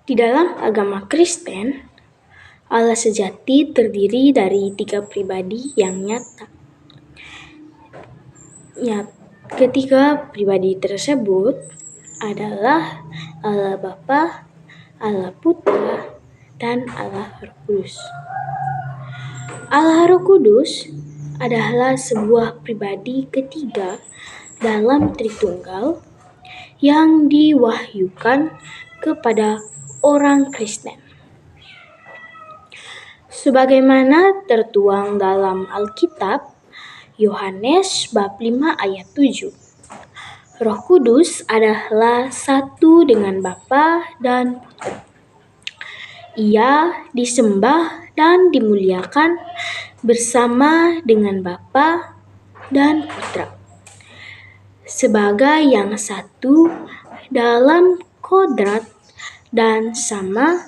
Di dalam agama Kristen, Allah sejati terdiri dari 3 pribadi yang nyata. Ketiga pribadi tersebut adalah Allah Bapa, Allah Putra, dan Allah Roh Kudus. Allah Roh Kudus adalah sebuah pribadi ketiga dalam Tritunggal yang diwahyukan kepada orang Kristen. Sebagaimana tertuang dalam Alkitab, Yohanes bab 5 ayat 7. Roh Kudus adalah satu dengan Bapa dan Putra. Ia disembah dan dimuliakan bersama dengan Bapa dan Putra sebagai yang satu dalam kodrat dan sama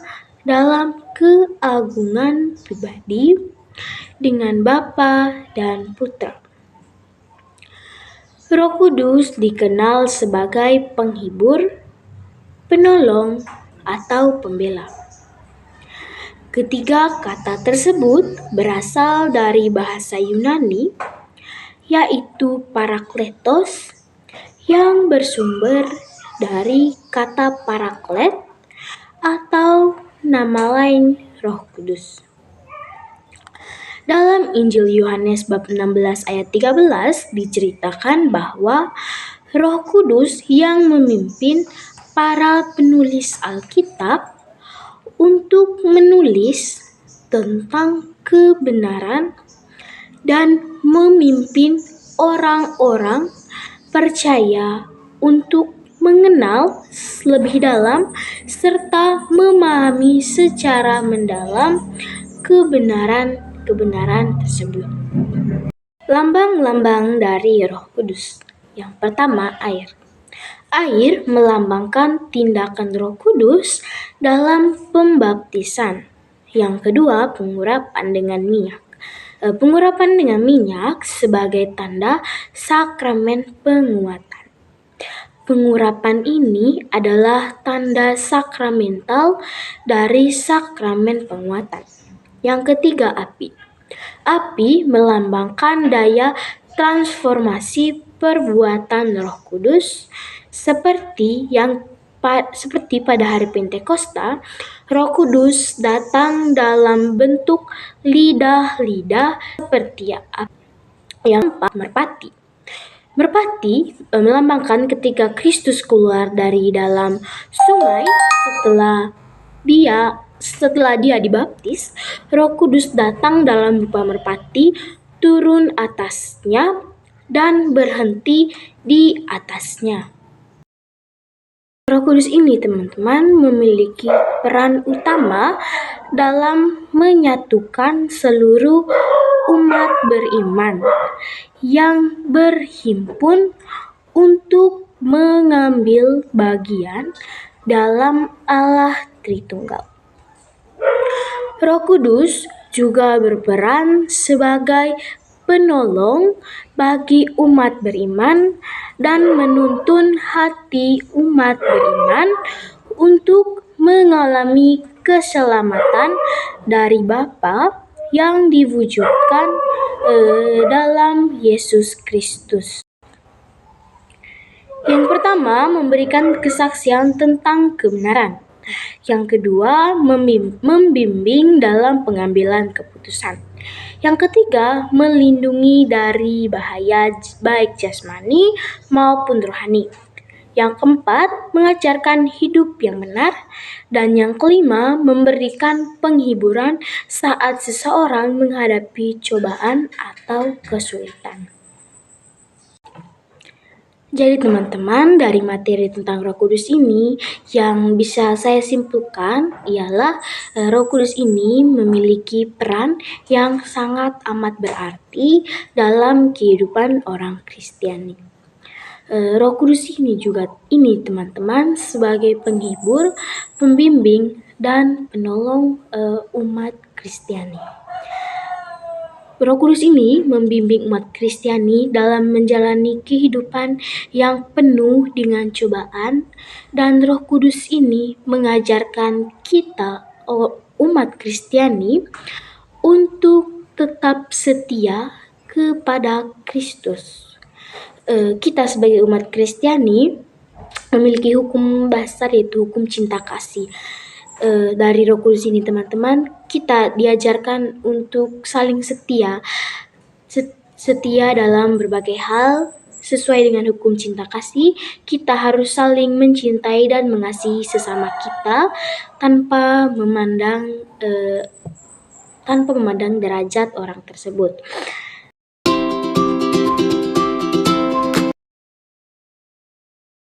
dalam keagungan pribadi dengan Bapa dan Putra. Roh Kudus dikenal sebagai penghibur, penolong, atau pembela. Ketiga kata tersebut berasal dari bahasa Yunani, yaitu parakletos, yang bersumber dari kata paraklet atau nama lain Roh Kudus. Dalam Injil Yohanes bab 16 ayat 13 diceritakan bahwa Roh Kudus yang memimpin para penulis Alkitab untuk menulis tentang kebenaran dan memimpin orang-orang percaya untuk mengenal lebih dalam serta memahami secara mendalam kebenaran tersebut. Lambang-lambang dari Roh Kudus. Yang pertama, air. Air melambangkan tindakan Roh Kudus dalam pembaptisan. Yang kedua, pengurapan dengan minyak. Pengurapan dengan minyak sebagai tanda sakramen penguatan. Pengurapan ini adalah tanda sakramental dari sakramen penguatan. Yang ketiga, api. Api melambangkan daya transformasi perbuatan Roh Kudus seperti pada hari Pentakosta. Roh Kudus datang dalam bentuk lidah-lidah seperti api. Yang keempat, merpati. Merpati melambangkan ketika Kristus keluar dari dalam sungai setelah dia dibaptis, Roh Kudus datang dalam rupa merpati, turun atasnya, dan berhenti di atasnya. Roh Kudus ini, teman-teman, memiliki peran utama dalam menyatukan seluruh umat beriman yang berhimpun untuk mengambil bagian dalam Allah Tritunggal. Roh Kudus juga berperan sebagai penolong bagi umat beriman dan menuntun hati umat beriman untuk mengalami keselamatan dari Bapa yang diwujudkan dalam Yesus Kristus. Yang pertama, memberikan kesaksian tentang kebenaran. Yang kedua, membimbing dalam pengambilan keputusan. Yang ketiga, melindungi dari bahaya baik jasmani maupun rohani. Yang keempat, mengajarkan hidup yang benar. Dan yang kelima, memberikan penghiburan saat seseorang menghadapi cobaan atau kesulitan. Jadi teman-teman, dari materi tentang Roh Kudus ini yang bisa saya simpulkan ialah Roh Kudus ini memiliki peran yang sangat amat berarti dalam kehidupan orang Kristiani. Roh Kudus ini teman-teman sebagai penghibur, pembimbing, dan penolong umat Kristiani. Roh Kudus ini membimbing umat Kristiani dalam menjalani kehidupan yang penuh dengan cobaan, dan Roh Kudus ini mengajarkan kita, umat Kristiani, untuk tetap setia kepada Kristus. Kita sebagai umat Kristiani memiliki hukum dasar, yaitu hukum cinta kasih. Dari Roh Kudus ini, teman-teman, kita diajarkan untuk saling setia dalam berbagai hal. Sesuai dengan hukum cinta kasih, kita harus saling mencintai dan mengasihi sesama kita tanpa memandang derajat orang tersebut.